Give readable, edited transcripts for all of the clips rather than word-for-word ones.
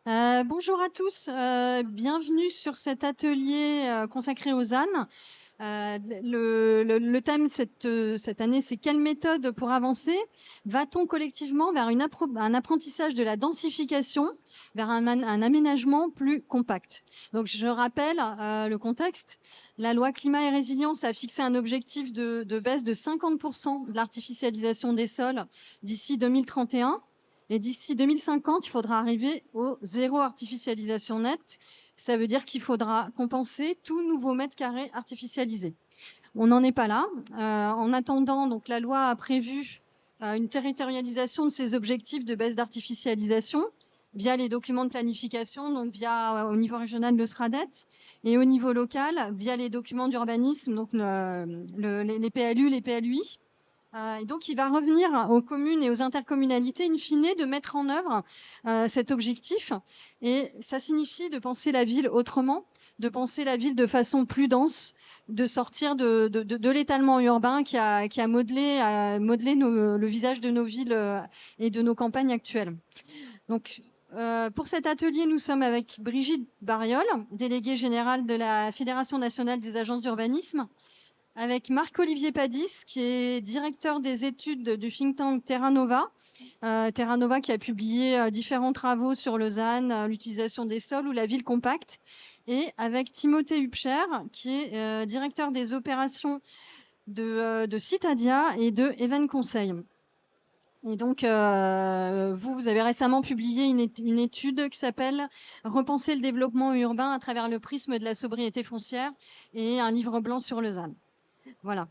Bonjour à tous, bienvenue sur cet atelier consacré aux ânes. Le thème cette année, c'est quelle méthode pour avancer? Va-t-on collectivement vers un apprentissage de la densification, vers un aménagement plus compact? Donc je rappelle le contexte. La loi climat et résilience a fixé un objectif de baisse de 50% de l'artificialisation des sols d'ici 2031. Et d'ici 2050, il faudra arriver au zéro artificialisation nette. Ça veut dire qu'il faudra compenser tout nouveau mètre carré artificialisé. On n'en est pas là. En attendant, donc, la loi a prévu une territorialisation de ces objectifs de baisse d'artificialisation via les documents de planification, donc via au niveau régional le SRADET, et au niveau local via les documents d'urbanisme, donc les PLU, les PLUI. Et donc, il va revenir aux communes et aux intercommunalités, in fine, de mettre en œuvre cet objectif. Et ça signifie de penser la ville autrement, de penser la ville de façon plus dense, de sortir de l'étalement urbain qui a modelé le visage de nos villes et de nos campagnes actuelles. Donc, pour cet atelier, nous sommes avec Brigitte Bariol, déléguée générale de la Fédération nationale des agences d'urbanisme, avec Marc-Olivier Padis, qui est directeur des études du think tank Terra Nova. Terra Nova qui a publié différents travaux sur Lausanne, l'utilisation des sols ou la ville compacte. Et avec Timothée Hubscher, qui est directeur des opérations de Citadia et de Even Conseil. Et donc, vous avez récemment publié une étude qui s'appelle « Repenser le développement urbain à travers le prisme de la sobriété foncière » et un livre blanc sur Lausanne. Voilà.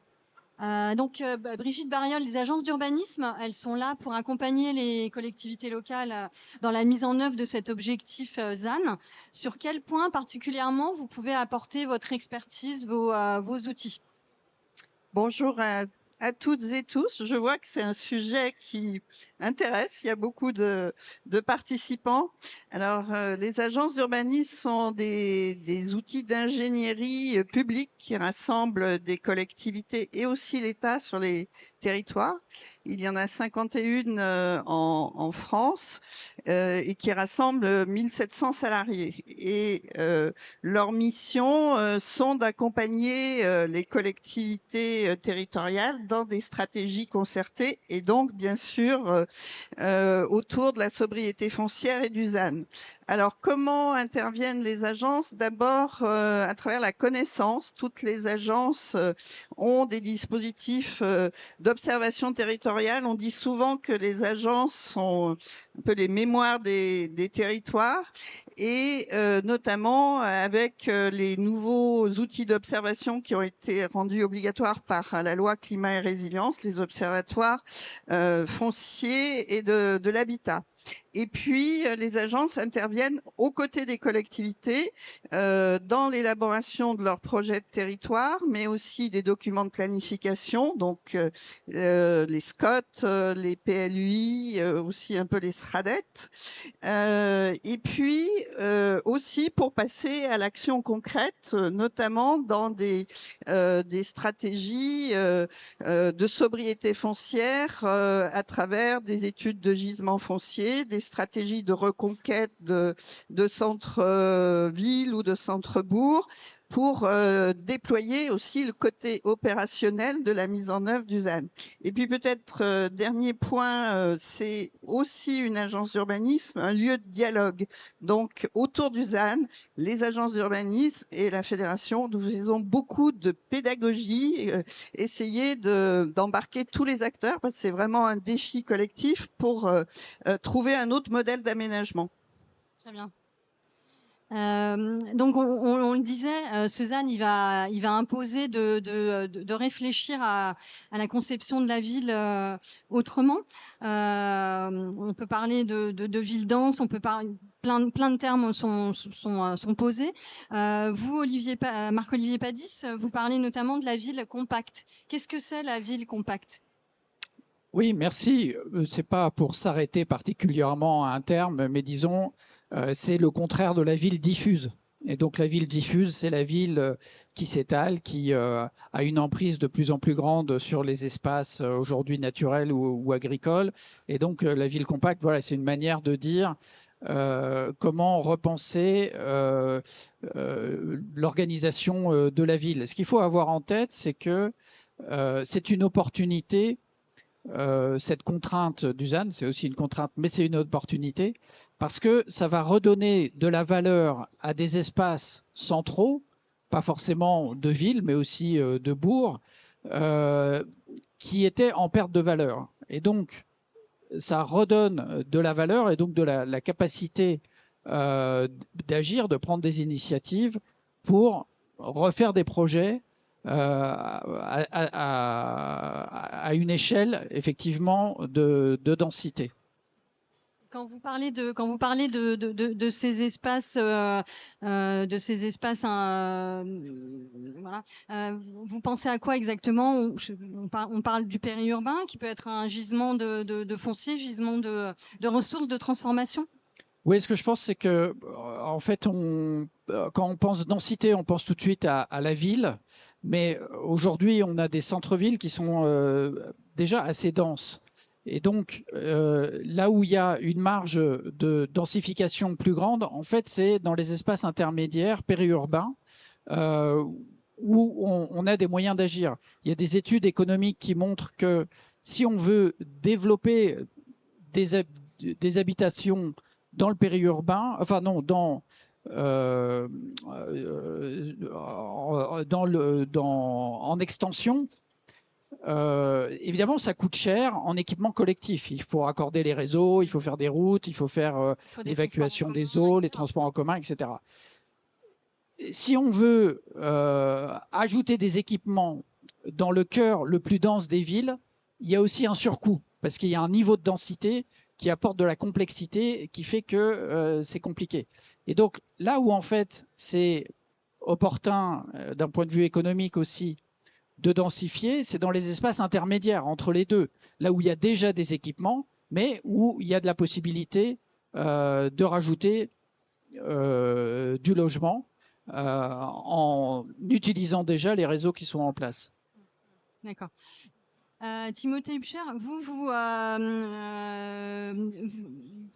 Brigitte Bariol, les agences d'urbanisme, elles sont là pour accompagner les collectivités locales dans la mise en œuvre de cet objectif ZAN. Sur quel point particulièrement vous pouvez apporter votre expertise, vos outils? Bonjour à toutes et tous. Je vois que c'est un sujet qui intéresse. Il y a beaucoup de participants. Alors, les agences d'urbanisme sont des outils d'ingénierie publique qui rassemblent des collectivités et aussi l'État sur les territoires. Il y en a 51 en France et qui rassemblent 1700 salariés. Et leurs missions sont d'accompagner les collectivités territoriales dans des stratégies concertées et donc bien sûr autour de la sobriété foncière et du ZAN. Alors, comment interviennent les agences? D'abord, à travers la connaissance. Toutes les agences ont des dispositifs d'observation territoriale. On dit souvent que les agences sont un peu les mémoires des territoires et notamment avec les nouveaux outils d'observation qui ont été rendus obligatoires par la loi climat et résilience, les observatoires fonciers et de l'habitat. Et puis, les agences interviennent aux côtés des collectivités dans l'élaboration de leurs projets de territoire, mais aussi des documents de planification, donc les SCOT, les PLUI, aussi un peu les SRADET. Et puis, aussi pour passer à l'action concrète, notamment dans des stratégies de sobriété foncière à travers des études de gisement foncier, des stratégies de reconquête de centres-villes ou de centres-bourgs pour déployer aussi le côté opérationnel de la mise en œuvre du ZAN. Et puis peut-être dernier point, c'est aussi une agence d'urbanisme, un lieu de dialogue. Donc autour du ZAN, les agences d'urbanisme et la fédération, nous faisons beaucoup de pédagogie, essayer d'embarquer tous les acteurs parce que c'est vraiment un défi collectif pour trouver un autre modèle d'aménagement. Très bien. Donc on le disait, Suzanne, il va imposer de réfléchir à la conception de la ville autrement. On peut parler de ville dense, on peut parler plein de termes sont posés. Vous, Marc-Olivier Padis, vous parlez notamment de la ville compacte. Qu'est-ce que c'est la ville compacte? Oui, merci. C'est pas pour s'arrêter particulièrement à un terme, mais disons, c'est le contraire de la ville diffuse. Et donc la ville diffuse, c'est la ville qui s'étale, qui a une emprise de plus en plus grande sur les espaces aujourd'hui naturels ou agricoles. Et donc la ville compacte, voilà, c'est une manière de dire comment repenser l'organisation de la ville. Ce qu'il faut avoir en tête, c'est que c'est une opportunité. Cette contrainte du ZAN, c'est aussi une contrainte, mais c'est une opportunité, parce que ça va redonner de la valeur à des espaces centraux, pas forcément de villes, mais aussi de bourgs, qui étaient en perte de valeur. Et donc, ça redonne de la valeur et donc de la capacité d'agir, de prendre des initiatives pour refaire des projets à une échelle effectivement de densité. Quand vous parlez de ces espaces, voilà, vous pensez à quoi exactement? On parle du périurbain qui peut être un gisement de foncier, gisement de ressources, de transformation. Oui, ce que je pense, c'est que en fait, quand on pense densité, on pense tout de suite à la ville. Mais aujourd'hui, on a des centres-villes qui sont déjà assez denses. Et donc, là où il y a une marge de densification plus grande, en fait, c'est dans les espaces intermédiaires périurbains où on a des moyens d'agir. Il y a des études économiques qui montrent que si on veut développer des habitations dans le périurbain, enfin non, en extension, évidemment, ça coûte cher en équipement collectif. Il faut raccorder les réseaux, il faut faire des routes, il faut faire l'évacuation des eaux, les transports en commun, etc. Si on veut ajouter des équipements dans le cœur le plus dense des villes, il y a aussi un surcoût, parce qu'il y a un niveau de densité qui apporte de la complexité, qui fait que c'est compliqué. Et donc, là où en fait c'est opportun, d'un point de vue économique aussi, de densifier, c'est dans les espaces intermédiaires entre les deux, là où il y a déjà des équipements, mais où il y a de la possibilité de rajouter du logement en utilisant déjà les réseaux qui sont en place. D'accord. Timothée Hubscher, vous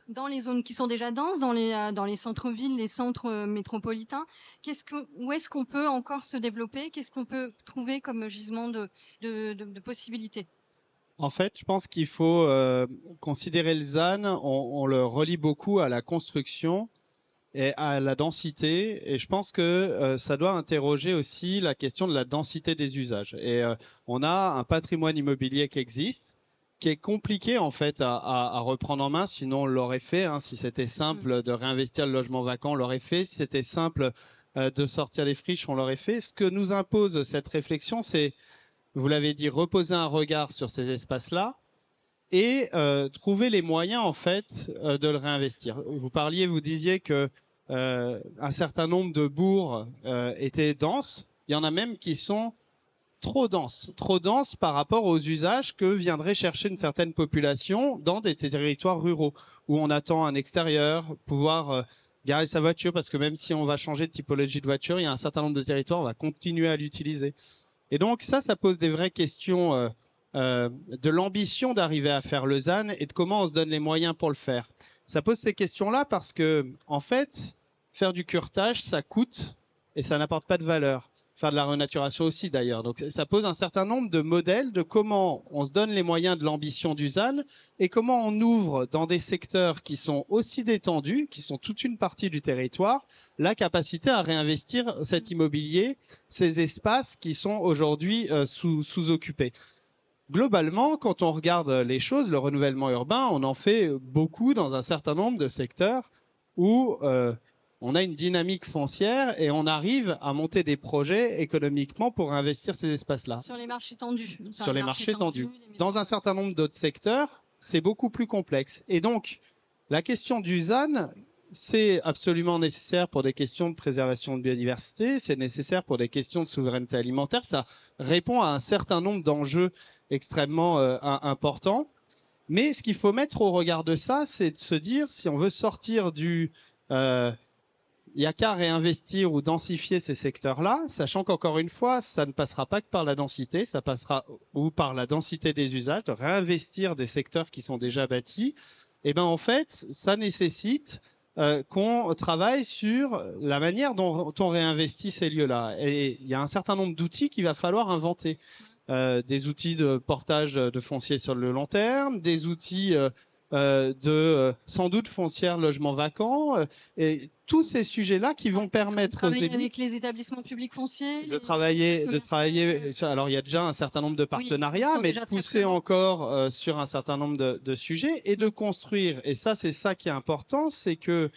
dans les zones qui sont déjà denses, dans les centres-villes, les centres métropolitains, où est-ce qu'on peut encore se développer? Qu'est-ce qu'on peut trouver comme gisement de possibilités? En fait, je pense qu'il faut considérer le ZAN, on le relie beaucoup à la construction et à la densité, et je pense que ça doit interroger aussi la question de la densité des usages. Et on a un patrimoine immobilier qui existe, qui est compliqué en fait à reprendre en main, sinon on l'aurait fait. Hein, si c'était simple de réinvestir le logement vacant, on l'aurait fait. Si c'était simple de sortir les friches, on l'aurait fait. Ce que nous impose cette réflexion, c'est, vous l'avez dit, reposer un regard sur ces espaces-là et trouver les moyens en fait de le réinvestir. Vous disiez que un certain nombre de bourgs étaient denses. Il y en a même qui sont trop denses par rapport aux usages que viendrait chercher une certaine population dans des territoires ruraux où on attend un extérieur, pouvoir garer sa voiture, parce que même si on va changer de typologie de voiture, il y a un certain nombre de territoires, on va continuer à l'utiliser. Et donc ça pose des vraies questions de l'ambition d'arriver à faire le ZAN et de comment on se donne les moyens pour le faire. Ça pose ces questions-là parce que, en fait, faire du curetage, ça coûte et ça n'apporte pas de valeur. Faire de la renaturation aussi, d'ailleurs. Donc, ça pose un certain nombre de modèles de comment on se donne les moyens de l'ambition du ZAN et comment on ouvre dans des secteurs qui sont aussi détendus, qui sont toute une partie du territoire, la capacité à réinvestir cet immobilier, ces espaces qui sont aujourd'hui sous-occupés. Globalement, quand on regarde les choses, le renouvellement urbain, on en fait beaucoup dans un certain nombre de secteurs où on a une dynamique foncière et on arrive à monter des projets économiquement pour investir ces espaces-là. Sur les marchés tendus. Sur les marchés tendus. Dans un certain nombre d'autres secteurs, c'est beaucoup plus complexe. Et donc, la question du ZAN, c'est absolument nécessaire pour des questions de préservation de biodiversité, c'est nécessaire pour des questions de souveraineté alimentaire, ça répond à un certain nombre d'enjeux extrêmement importants. Mais ce qu'il faut mettre au regard de ça, c'est de se dire, si on veut sortir du il n'y a qu'à réinvestir ou densifier ces secteurs-là, sachant qu'encore une fois, ça ne passera pas que par la densité, ça passera ou par la densité des usages, de réinvestir des secteurs qui sont déjà bâtis. Et ben en fait, ça nécessite qu'on travaille sur la manière dont on réinvestit ces lieux-là. Et il y a un certain nombre d'outils qu'il va falloir inventer. Des outils de portage de foncier sur le long terme, des outils sans doute foncière logement vacant, et tous ces sujets-là qui vont permettre aux élus avec les établissements publics fonciers, de travailler. Alors il y a déjà un certain nombre de partenariats, mais de pousser encore sur un certain nombre de sujets et de construire. Et ça, c'est ça qui est important, c'est que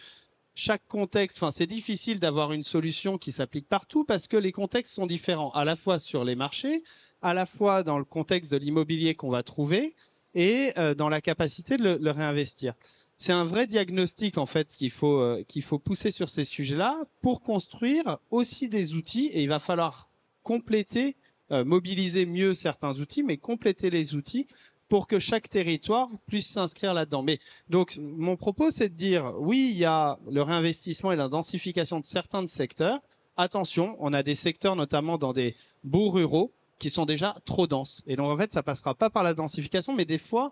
chaque contexte, enfin, c'est difficile d'avoir une solution qui s'applique partout parce que les contextes sont différents, à la fois sur les marchés, à la fois dans le contexte de l'immobilier qu'on va trouver et dans la capacité de le réinvestir. C'est un vrai diagnostic en fait qu'il faut pousser sur ces sujets-là pour construire aussi des outils, et il va falloir compléter, mobiliser mieux certains outils, mais compléter les outils pour que chaque territoire puisse s'inscrire là-dedans. Mais donc mon propos, c'est de dire oui, il y a le réinvestissement et la densification de certains secteurs. Attention, on a des secteurs notamment dans des bourgs ruraux qui sont déjà trop denses. Et donc en fait, ça passera pas par la densification, mais des fois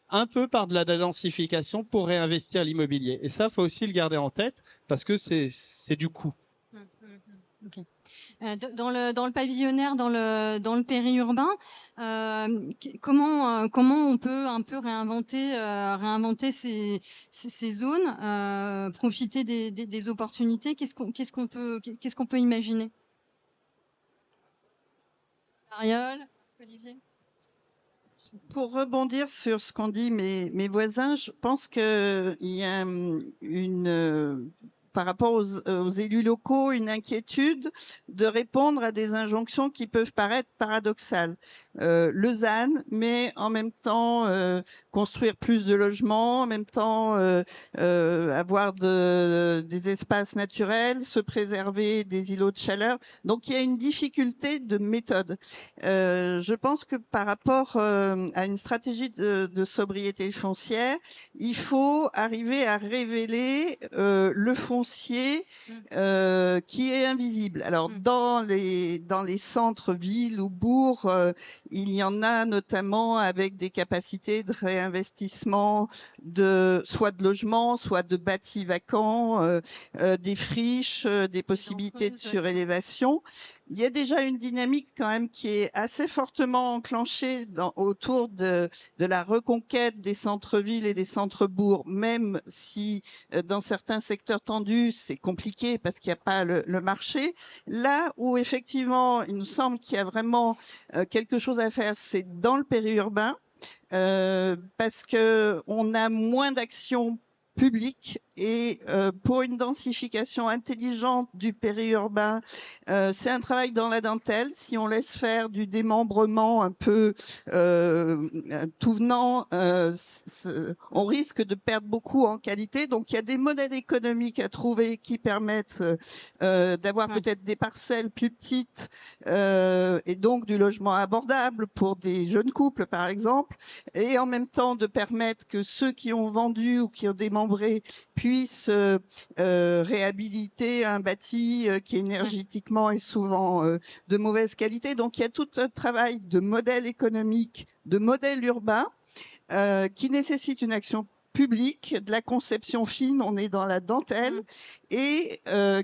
un peu par de la densification pour réinvestir l'immobilier. Et ça, faut aussi le garder en tête parce que c'est du coût. Okay. Dans le pavillonnaire, dans le périurbain, comment on peut un peu réinventer ces zones, profiter des opportunités. Qu'est-ce qu'on peut imaginer? Mariole, Olivier? Pour rebondir sur ce qu'ont dit mes voisins, je pense qu'il y a par rapport aux élus locaux, une inquiétude de répondre à des injonctions qui peuvent paraître paradoxales. Le ZAN, mais en même temps construire plus de logements, en même temps avoir des espaces naturels, se préserver des îlots de chaleur. Donc il y a une difficulté de méthode. Je pense que par rapport à une stratégie de sobriété foncière, il faut arriver à révéler le foncier qui est invisible. Alors dans les centres-villes ou bourgs, il y en a notamment avec des capacités de réinvestissement soit de logements, soit de bâtis vacants, des friches, des possibilités de surélévation. Il y a déjà une dynamique quand même qui est assez fortement enclenchée autour de la reconquête des centres-villes et des centres-bourgs, même si dans certains secteurs tendus, c'est compliqué parce qu'il n'y a pas le marché. Là où effectivement, il nous semble qu'il y a vraiment quelque chose à faire, c'est dans le périurbain, parce qu'on a moins d'actions public et pour une densification intelligente du périurbain, c'est un travail dans la dentelle. Si on laisse faire du démembrement un peu tout venant, on risque de perdre beaucoup en qualité. Donc il y a des modèles économiques à trouver qui permettent d'avoir peut-être des parcelles plus petites et donc du logement abordable pour des jeunes couples par exemple, et en même temps de permettre que ceux qui ont vendu ou qui ont démembré puissent réhabiliter un bâti qui énergétiquement est souvent de mauvaise qualité. Donc il y a tout un travail de modèle économique, de modèle urbain qui nécessite une action publique, de la conception fine, on est dans la dentelle, et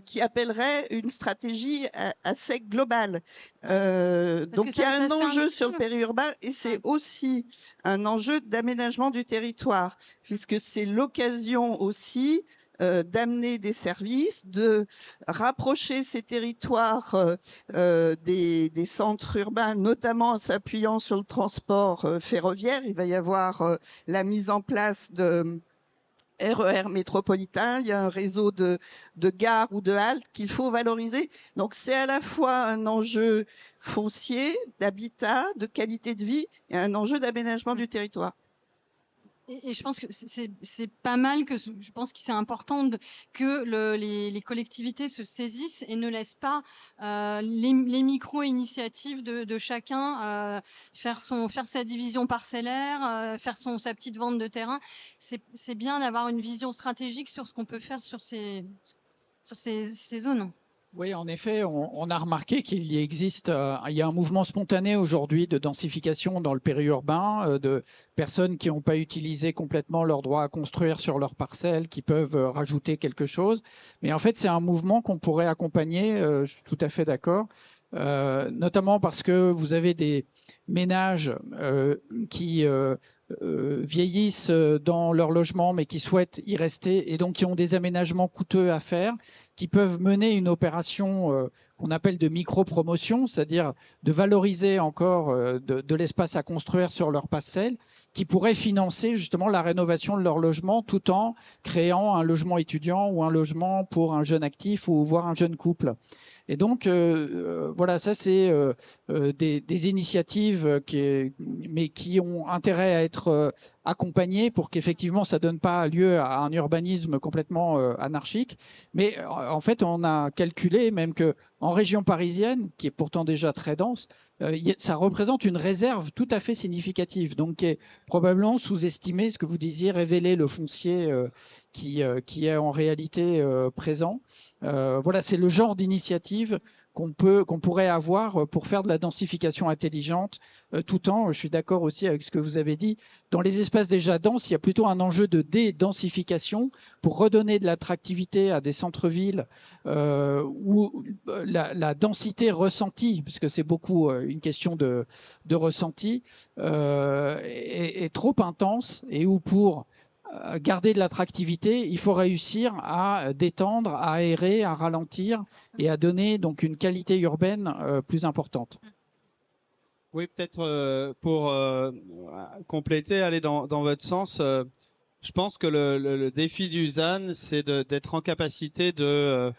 qui appellerait une stratégie assez globale. Donc il y a un enjeu sur le périurbain et c'est aussi un enjeu d'aménagement du territoire, puisque c'est l'occasion aussi d'amener des services, de rapprocher ces territoires des centres urbains, notamment en s'appuyant sur le transport ferroviaire. Il va y avoir la mise en place de RER métropolitain, il y a un réseau de gares ou de haltes qu'il faut valoriser. Donc c'est à la fois un enjeu foncier, d'habitat, de qualité de vie et un enjeu d'aménagement du territoire. Et je pense que c'est pas mal, que je pense que c'est important que les collectivités se saisissent et ne laissent pas les micro-initiatives de chacun faire sa division parcellaire, faire sa petite vente de terrain. C'est bien d'avoir une vision stratégique sur ce qu'on peut faire sur ces zones. Oui, en effet, on a remarqué qu'il y existe, il y a un mouvement spontané aujourd'hui de densification dans le périurbain, de personnes qui n'ont pas utilisé complètement leur droit à construire sur leur parcelle, qui peuvent rajouter quelque chose. Mais en fait, c'est un mouvement qu'on pourrait accompagner, je suis tout à fait d'accord, notamment parce que vous avez des ménages qui vieillissent dans leur logement, mais qui souhaitent y rester et donc qui ont des aménagements coûteux à faire, qui peuvent mener une opération qu'on appelle de micro-promotion, c'est-à-dire de valoriser encore de l'espace à construire sur leur parcelle, qui pourrait financer justement la rénovation de leur logement tout en créant un logement étudiant ou un logement pour un jeune actif ou voire un jeune couple. Et donc, voilà, ça c'est des initiatives mais qui ont intérêt à être accompagnées pour qu'effectivement ça ne donne pas lieu à un urbanisme complètement anarchique. Mais en fait, on a calculé même qu'en région parisienne, qui est pourtant déjà très dense, ça représente une réserve tout à fait significative, donc qui est probablement sous-estimé, ce que vous disiez, révéler le foncier qui est en réalité présent. Voilà, c'est le genre d'initiative qu'on pourrait avoir pour faire de la densification intelligente, tout en, je suis d'accord aussi avec ce que vous avez dit, dans les espaces déjà denses, il y a plutôt un enjeu de dédensification pour redonner de l'attractivité à des centres-villes où la densité ressentie, puisque c'est beaucoup une question de ressenti, est trop intense et où pour garder de l'attractivité, il faut réussir à détendre, à aérer, à ralentir et à donner donc une qualité urbaine plus importante. Oui, peut-être pour compléter, aller dans votre sens, je pense que le défi du ZAN, c'est d'être en capacité de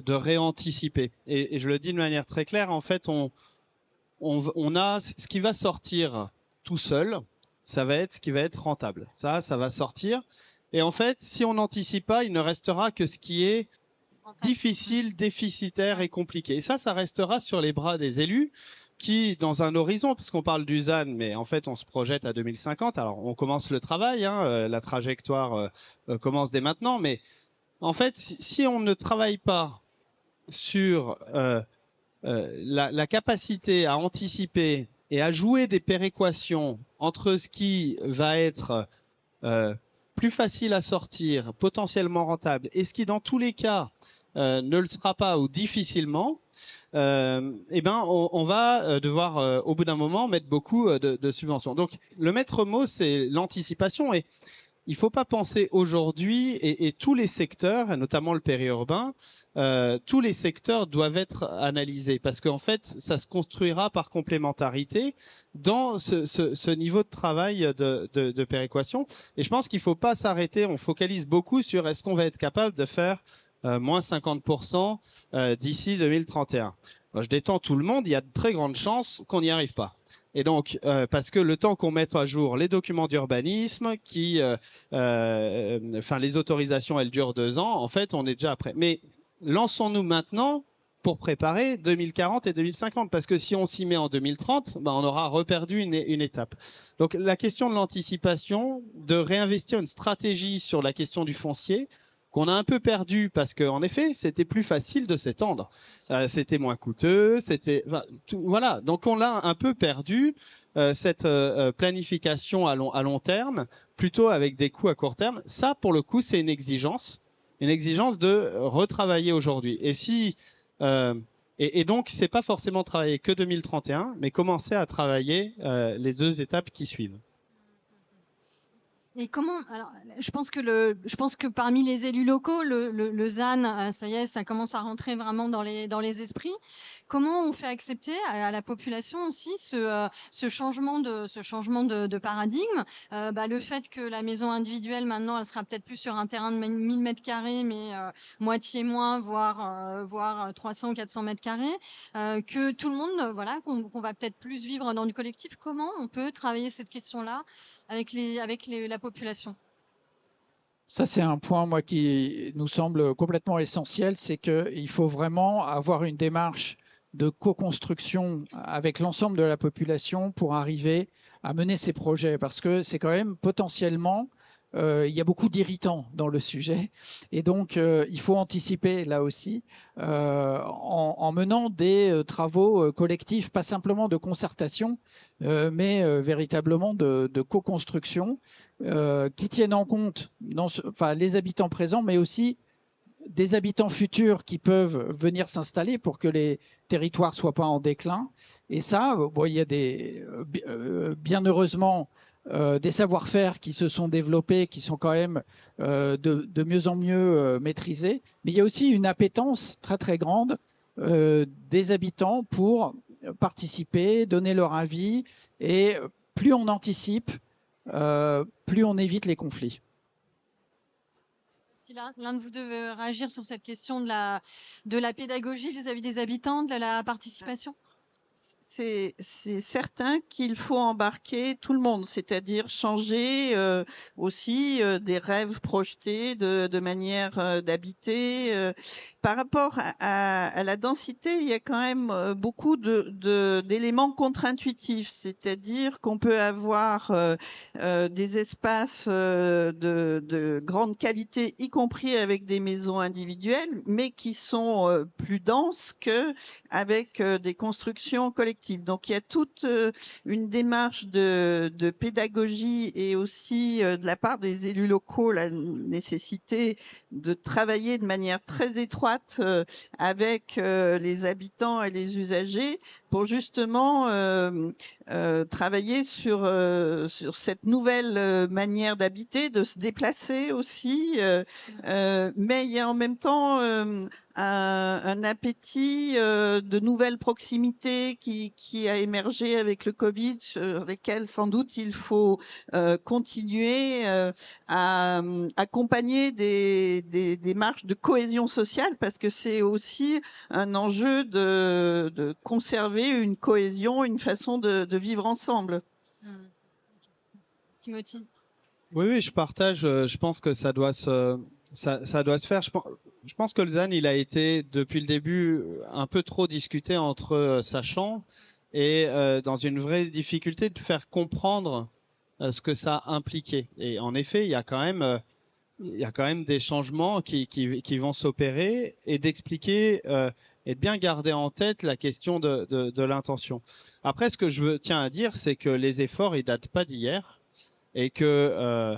réanticiper. Et je le dis de manière très claire, en fait, on a ce qui va sortir tout seul, ça va être ce qui va être rentable. Ça va sortir. Et en fait, si on n'anticipe pas, il ne restera que ce qui est difficile, déficitaire et compliqué. Et ça restera sur les bras des élus qui, dans un horizon, parce qu'on parle du ZAN, mais en fait, on se projette à 2050. Alors, on commence le travail, hein, la trajectoire commence dès maintenant. Mais en fait, si on ne travaille pas sur la capacité à anticiper et à jouer des péréquations entre ce qui va être plus facile à sortir, potentiellement rentable, et ce qui, dans tous les cas, ne le sera pas ou difficilement, eh ben, on va devoir, au bout d'un moment, mettre beaucoup de subventions. Donc, le maître mot, c'est l'anticipation. Et il ne faut pas penser aujourd'hui, et tous les secteurs, et notamment le périurbain, tous les secteurs doivent être analysés parce qu'en fait, ça se construira par complémentarité dans ce niveau de travail de péréquation. Et je pense qu'il ne faut pas s'arrêter. On focalise beaucoup sur est-ce qu'on va être capable de faire moins 50% d'ici 2031. Alors, je détends tout le monde. Il y a de très grandes chances qu'on n'y arrive pas. Et donc, parce que le temps qu'on mette à jour les documents d'urbanisme, les autorisations, elles durent 2 ans. En fait, on est déjà après. Mais lançons-nous maintenant pour préparer 2040 et 2050. Parce que si on s'y met en 2030, ben, on aura reperdu une étape. Donc, la question de l'anticipation, de réinvestir une stratégie sur la question du foncier, qu'on a un peu perdu parce qu'en effet, c'était plus facile de s'étendre. C'était moins coûteux, voilà. Donc on l'a un peu perdu, cette planification à long terme, plutôt avec des coûts à court terme. Ça, pour le coup, c'est une exigence de retravailler aujourd'hui. Et donc, c'est pas forcément travailler que 2031, mais commencer à travailler les 2 étapes qui suivent. Et comment, alors, je pense que parmi les élus locaux, le ZAN, ça y est, ça commence à rentrer vraiment dans les esprits. Comment on fait accepter à la population aussi ce changement de paradigme, le fait que la maison individuelle maintenant, elle sera peut-être plus sur un terrain de 1000 mètres carrés, mais moitié moins, voire 300 ou 400 mètres carrés, que tout le monde, voilà, qu'on va peut-être plus vivre dans du collectif. Comment on peut travailler cette question-là avec la population? Ça, c'est un point, moi, qui nous semble complètement essentiel, c'est qu'il faut vraiment avoir une démarche de co-construction avec l'ensemble de la population pour arriver à mener ces projets, parce que c'est quand même potentiellement il y a beaucoup d'irritants dans le sujet. Et donc, il faut anticiper là aussi en menant des travaux collectifs, pas simplement de concertation, mais véritablement de co-construction qui tiennent en compte les habitants présents, mais aussi des habitants futurs qui peuvent venir s'installer pour que les territoires ne soient pas en déclin. Et ça, il y a bien heureusement des savoir-faire qui se sont développés, qui sont quand même de mieux en mieux maîtrisés. Mais il y a aussi une appétence très très grande des habitants pour participer, donner leur avis. Et plus on anticipe, plus on évite les conflits. L'un de vous deux veut réagir sur cette question de la pédagogie vis-à-vis des habitants, de la participation? C'est certain qu'il faut embarquer tout le monde, c'est-à-dire changer aussi des rêves projetés de manière d'habiter. Par rapport à la densité, il y a quand même beaucoup d'éléments contre-intuitifs, c'est-à-dire qu'on peut avoir des espaces de grande qualité, y compris avec des maisons individuelles, mais qui sont plus denses qu'avec des constructions collectives. Donc il y a toute une démarche de pédagogie et aussi de la part des élus locaux la nécessité de travailler de manière très étroite avec les habitants et les usagers pour justement travailler sur cette nouvelle manière d'habiter, de se déplacer aussi, mais il y a en même temps un appétit de nouvelles proximités qui a émergé avec le Covid, sur lesquelles sans doute il faut continuer à accompagner des démarches de cohésion sociale, parce que c'est aussi un enjeu de conserver une cohésion, une façon de vivre ensemble. Timothy. Oui, je partage. Je pense que ça doit se faire. Je pense que le ZAN, il a été depuis le début un peu trop discuté entre sachants et dans une vraie difficulté de faire comprendre ce que ça impliquait. Et en effet, il y a quand même des changements qui vont s'opérer, et d'expliquer et de bien garder en tête la question de l'intention. Après, ce que je tiens à dire, c'est que les efforts, ils datent pas d'hier, et que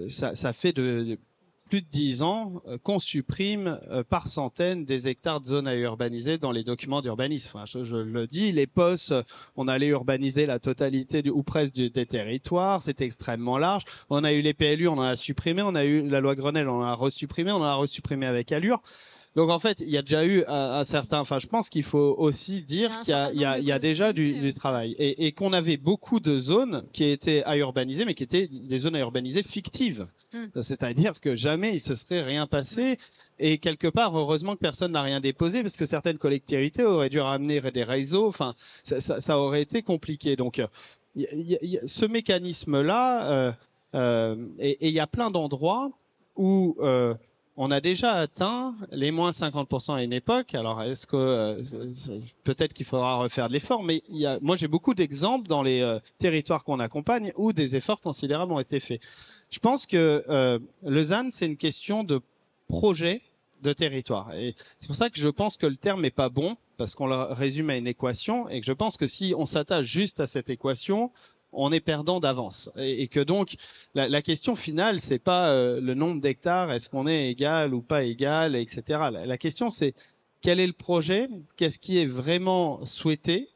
ça fait plus de 10 ans qu'on supprime par centaines des hectares de zones à urbaniser dans les documents d'urbanisme. Enfin, je le dis, les POS, on allait urbaniser la totalité ou presque des territoires, c'était extrêmement large. On a eu les PLU, on en a supprimé, on a eu la loi Grenelle, on en a resupprimé, on en a resupprimé avec allure. Donc en fait, il y a déjà eu un certain. Enfin, je pense qu'il faut aussi dire qu'il y a déjà du travail, et qu'on avait beaucoup de zones qui étaient à urbaniser, mais qui étaient des zones à urbaniser fictives. C'est-à-dire que jamais il se serait rien passé. Et quelque part, heureusement que personne n'a rien déposé, parce que certaines collectivités auraient dû ramener des réseaux. Enfin, ça aurait été compliqué. Donc, ce mécanisme-là, et il y a plein d'endroits où on a déjà atteint les moins 50% à une époque. Alors, est-ce que peut-être qu'il faudra refaire de l'effort, mais moi j'ai beaucoup d'exemples dans les territoires qu'on accompagne où des efforts considérables ont été faits. Je pense que le ZAN, c'est une question de projet de territoire. Et c'est pour ça que je pense que le terme n'est pas bon, parce qu'on le résume à une équation, et que je pense que si on s'attache juste à cette équation, on est perdant d'avance, et que donc la question finale, c'est pas le nombre d'hectares, est-ce qu'on est égal ou pas égal, etc. La question, c'est quel est le projet, qu'est-ce qui est vraiment souhaité.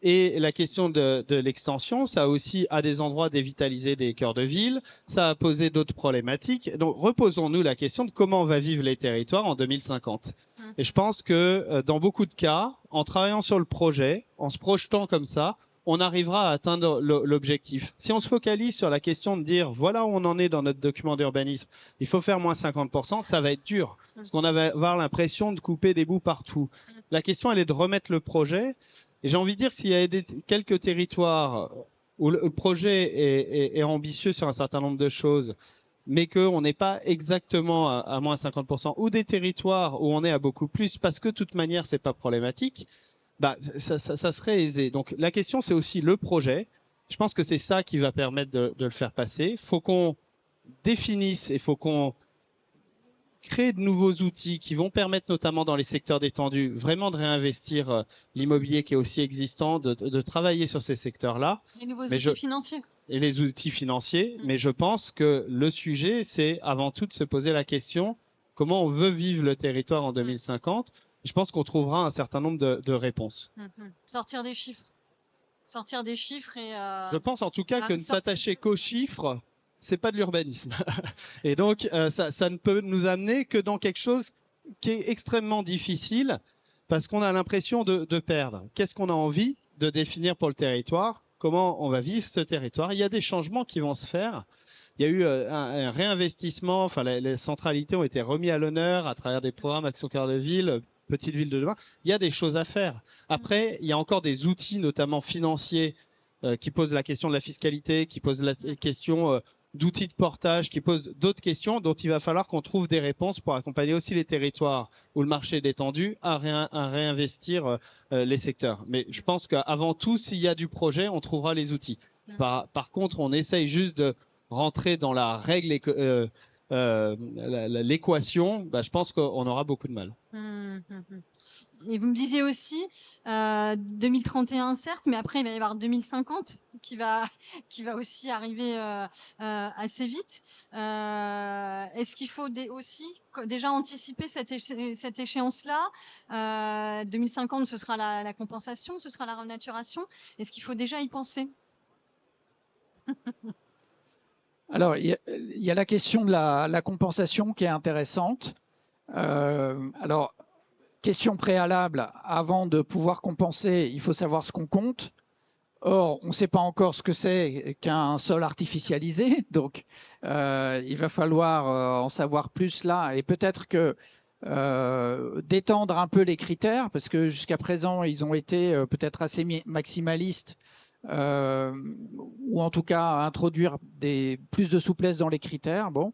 Et la question de l'extension, ça a aussi à des endroits dévitalisé des cœurs de ville, ça a posé d'autres problématiques. Donc reposons-nous la question de comment on va vivre les territoires en 2050. Et je pense que dans beaucoup de cas, en travaillant sur le projet, en se projetant comme ça, on arrivera à atteindre l'objectif. Si on se focalise sur la question de dire voilà où on en est dans notre document d'urbanisme, il faut faire moins 50%, ça va être dur, parce qu'on va avoir l'impression de couper des bouts partout. La question, elle est de remettre le projet. Et j'ai envie de dire, s'il y a quelques territoires où le projet est ambitieux sur un certain nombre de choses, mais qu'on n'est pas exactement à moins 50%, ou des territoires où on est à beaucoup plus, parce que de toute manière, c'est pas problématique, bah, ça serait aisé. Donc la question, c'est aussi le projet. Je pense que c'est ça qui va permettre de le faire passer. Faut qu'on définisse, il faut qu'on crée de nouveaux outils qui vont permettre, notamment dans les secteurs détendus, vraiment de réinvestir l'immobilier qui est aussi existant, de travailler sur ces secteurs-là. Les nouveaux outils financiers. Et les outils financiers. Mais je pense que le sujet, c'est avant tout de se poser la question comment on veut vivre le territoire en 2050. Je pense qu'on trouvera un certain nombre de réponses. Sortir des chiffres. Sortir des chiffres et... Je pense en tout cas que ne s'attacher qu'aux chiffres, c'est pas de l'urbanisme. Et donc, ça ne peut nous amener que dans quelque chose qui est extrêmement difficile parce qu'on a l'impression de perdre. Qu'est-ce qu'on a envie de définir pour le territoire? Comment on va vivre ce territoire? Il y a des changements qui vont se faire. Il y a eu un réinvestissement, enfin les centralités ont été remis à l'honneur à travers des programmes Action Cœur de Ville, Petite Ville de demain. Il y a des choses à faire. Après, il y a encore des outils, notamment financiers, qui posent la question de la fiscalité, qui posent la question d'outils de portage, qui posent d'autres questions dont il va falloir qu'on trouve des réponses pour accompagner aussi les territoires où le marché est détendu à réinvestir les secteurs. Mais je pense qu'avant tout, s'il y a du projet, on trouvera les outils. Par contre, on essaye juste de rentrer dans la règle, l'équation. Je pense qu'on aura beaucoup de mal. Et vous me disiez aussi 2031 certes, mais après il va y avoir 2050 qui va aussi arriver assez vite. Est-ce qu'il faut aussi déjà anticiper cette échéance-là? 2050, ce sera la compensation, ce sera la renaturation. Est-ce qu'il faut déjà y penser? Alors, il y a la question de la compensation qui est intéressante. Alors, question préalable, avant de pouvoir compenser, il faut savoir ce qu'on compte. Or, on ne sait pas encore ce que c'est qu'un sol artificialisé, donc il va falloir en savoir plus là, et peut-être que d'étendre un peu les critères, parce que jusqu'à présent, ils ont été peut-être assez maximalistes, ou en tout cas introduire plus de souplesse dans les critères. Bon.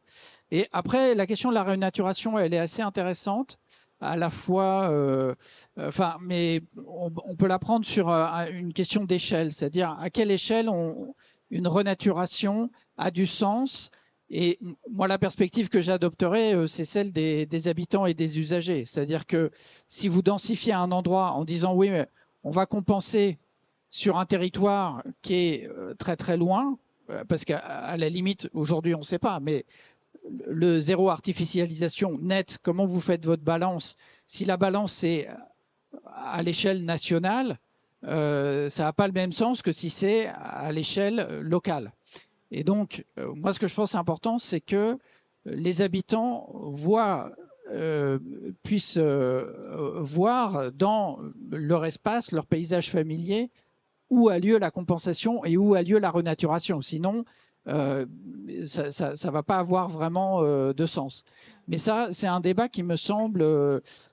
Et après, la question de la renaturation, elle est assez intéressante. À la fois, mais on peut la prendre sur une question d'échelle, c'est-à-dire à quelle échelle une renaturation a du sens. Et moi, la perspective que j'adopterais, c'est celle des habitants et des usagers. C'est-à-dire que si vous densifiez un endroit en disant oui, mais on va compenser sur un territoire qui est très très loin, parce qu'à la limite, aujourd'hui, on ne sait pas, mais le zéro artificialisation net, comment vous faites votre balance? Si la balance est à l'échelle nationale, ça n'a pas le même sens que si c'est à l'échelle locale. Et donc, moi, ce que je pense important, c'est que les habitants puissent voir dans leur espace, leur paysage familier, où a lieu la compensation et où a lieu la renaturation. Sinon, ça ne va pas avoir vraiment de sens. Mais ça, c'est un débat qui me semble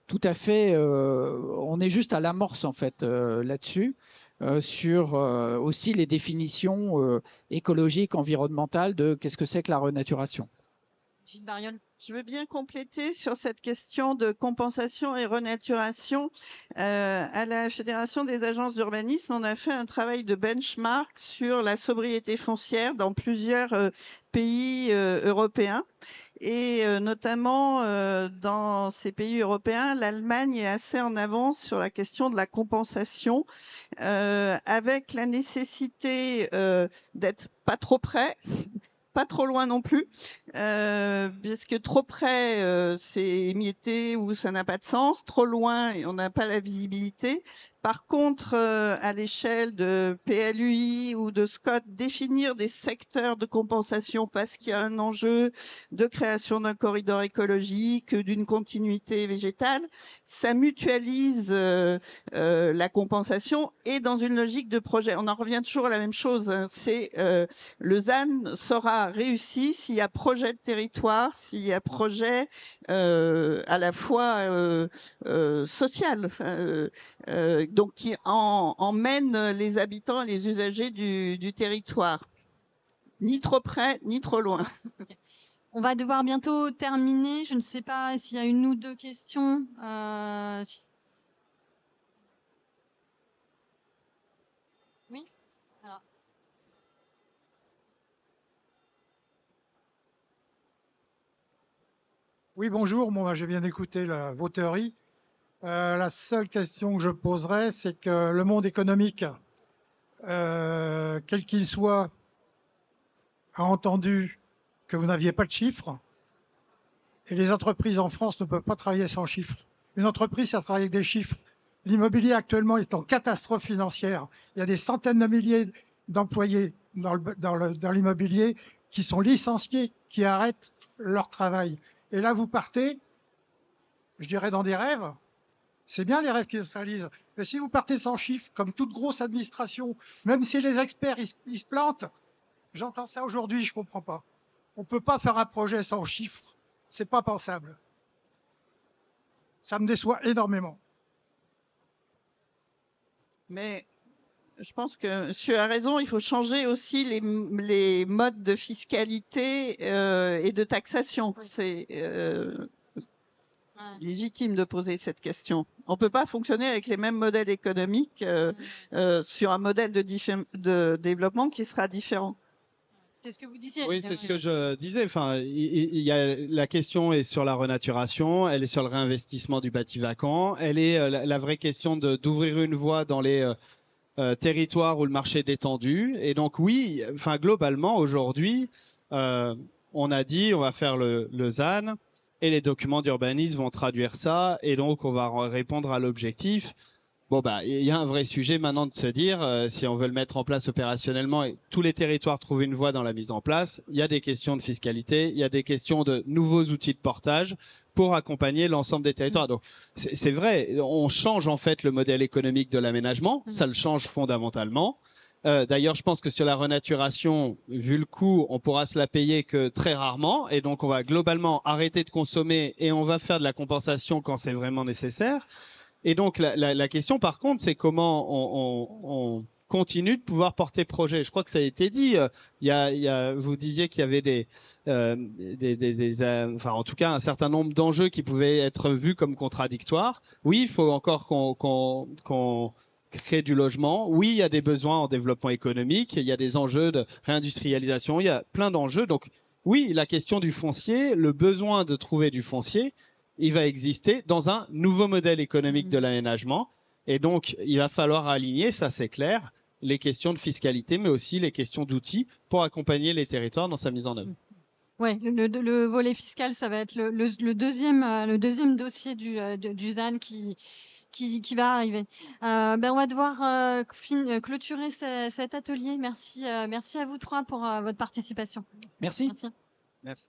tout à fait... on est juste à l'amorce, en fait, là-dessus, sur aussi les définitions écologiques, environnementales de qu'est-ce que c'est que la renaturation. Gilles Bariol. Je veux bien compléter sur cette question de compensation et renaturation. À la Fédération des agences d'urbanisme, on a fait un travail de benchmark sur la sobriété foncière dans plusieurs pays européens. Et notamment dans ces pays européens, l'Allemagne est assez en avance sur la question de la compensation, avec la nécessité d'être pas trop près, pas trop loin non plus, puisque trop près, c'est émietté ou ça n'a pas de sens, trop loin et on n'a pas la visibilité. Par contre, à l'échelle de PLUI ou de SCOT, définir des secteurs de compensation parce qu'il y a un enjeu de création d'un corridor écologique, d'une continuité végétale, ça mutualise la compensation et dans une logique de projet. On en revient toujours à la même chose, hein, c'est le ZAN sera réussi s'il y a projet de territoire, s'il y a projet à la fois social, donc qui emmène les habitants et les usagers du territoire. Ni trop près, ni trop loin. On va devoir bientôt terminer. Je ne sais pas s'il y a une ou deux questions. Oui. Alors. Oui, bonjour. Moi, j'ai bien écouté vos théories. La seule question que je poserais, c'est que le monde économique, quel qu'il soit, a entendu que vous n'aviez pas de chiffres. Et les entreprises en France ne peuvent pas travailler sans chiffres. Une entreprise, ça travaille avec des chiffres. L'immobilier actuellement est en catastrophe financière. Il y a des centaines de milliers d'employés dans l'immobilier qui sont licenciés, qui arrêtent leur travail. Et là, vous partez, je dirais, dans des rêves. C'est bien les rêves qui se réalisent. Mais si vous partez sans chiffres, comme toute grosse administration, même si les experts ils se plantent, j'entends ça aujourd'hui, je ne comprends pas. On ne peut pas faire un projet sans chiffres. C'est pas pensable. Ça me déçoit énormément. Mais je pense que monsieur a raison, il faut changer aussi les modes de fiscalité et de taxation. C'est légitime de poser cette question. On ne peut pas fonctionner avec les mêmes modèles économiques sur un modèle de développement qui sera différent. C'est ce que vous disiez. Oui, c'est ce que je disais. Enfin, la question est sur la renaturation, elle est sur le réinvestissement du bâti vacant, elle est la vraie question d'ouvrir une voie dans les territoires où le marché est détendu. Et donc oui, enfin globalement aujourd'hui, on a dit on va faire le ZAN et les documents d'urbanisme vont traduire ça et donc on va répondre à l'objectif. Bon bah il y a un vrai sujet maintenant de se dire si on veut le mettre en place opérationnellement et tous les territoires trouvent une voie dans la mise en place, il y a des questions de fiscalité, il y a des questions de nouveaux outils de portage pour accompagner l'ensemble des territoires. Donc c'est vrai, on change en fait le modèle économique de l'aménagement, ça le change fondamentalement. D'ailleurs, je pense que sur la renaturation, vu le coût, on pourra se la payer que très rarement et donc on va globalement arrêter de consommer et on va faire de la compensation quand c'est vraiment nécessaire. Et donc la question par contre, c'est comment on continue de pouvoir porter projet. Je crois que ça a été dit. Vous disiez qu'il y avait enfin en tout cas un certain nombre d'enjeux qui pouvaient être vus comme contradictoires. Oui, il faut encore qu'on crée du logement. Oui, il y a des besoins en développement économique. Il y a des enjeux de réindustrialisation. Il y a plein d'enjeux. Donc oui, la question du foncier, le besoin de trouver du foncier, il va exister dans un nouveau modèle économique de l'aménagement. Et donc, il va falloir aligner, ça c'est clair, les questions de fiscalité, mais aussi les questions d'outils pour accompagner les territoires dans sa mise en œuvre. Oui, le volet fiscal, ça va être le deuxième dossier du ZAN qui va arriver. On va devoir clôturer cet atelier. Merci à vous trois pour votre participation. Merci. Merci. Merci.